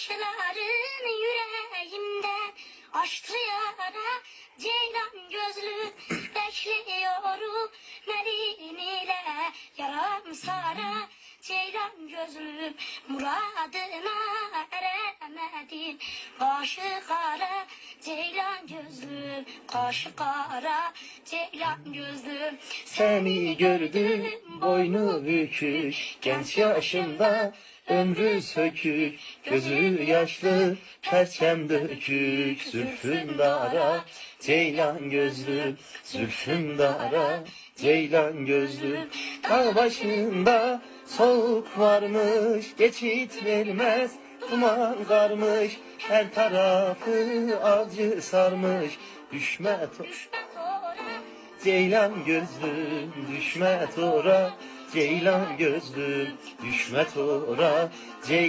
bakışların yüreğimde açtı yara. Ceylan gözlü bekliyorum Medine yaram sara. Ceylan gözlüm muradına eremedim. Kaşı kara ceylan gözlüm, kaşı kara ceylan gözlüm. Seni gördüm boynu bükük, genç yaşımda ömrü sökük, gözü yaşlı perçem dökük, zülfün dara ceylan gözlüm, zülfün dara ceylan gözlüm. Dağ başında soğuk varmış, geçit vermez duman karmış, her tarafı acı sarmış. Düşme ceylan gözlüm, düşme tora ceylan gözlüm, düşme tora ceylan